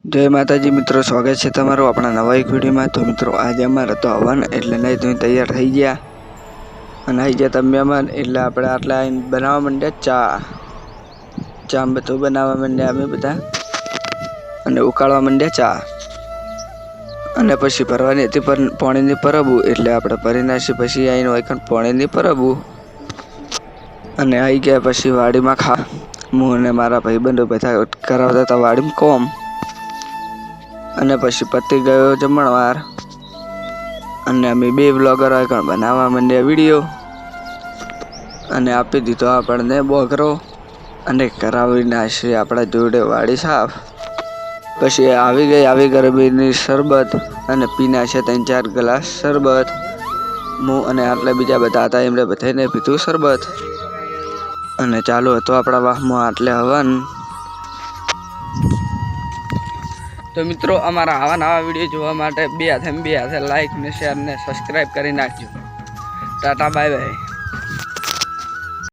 जय माताजी मित्रों, स्वागत है तमारो अपना नवा एक वीडियो में। तो मित्रों आज अमारे तो हवन एटले नहीं तो तैयार थई गया अने आई गया तमे मेहमान एटले आपणे आटला आईने बनाववा मांड्या चा बधुं बनाववा मांड्या अमे बधा अने उकाळवा मांड्या चा अने पछी भरवानी हती पाणीनी परबुं एटले आपणे भरी नाखी। पछी आईने वायकण पाणीनी परबुं अने आई गया पछी वाडीमां खा हूँ अने मारा भाईबंधो बधा करावता हता वाडीमां कोम अने पछी पती गयो जमणवार अने अमे बे ब्लॉगर आगळ बनाववा मांड्या विडियो अने आपी दीधो आपणने बोगरो अने करावी नाखी आपणा जोडे वाडी साफ। पछी આવી ગરમીની શરબત અને પી નાખ્યા 3-4 ગ્લાસ શરબત। હું અને આટલા બીજા બધા હતા એમણે બધાને પીધું શરબત અને ચાલુ હતો આપણા વાહમાં આટલે હવન। तो मित्रों अमारा आवा नवा वीडियो जोवा माटे बे हाथे लाइक ने शेर ने सब्सक्राइब करी नाखजो। Tata bye bye.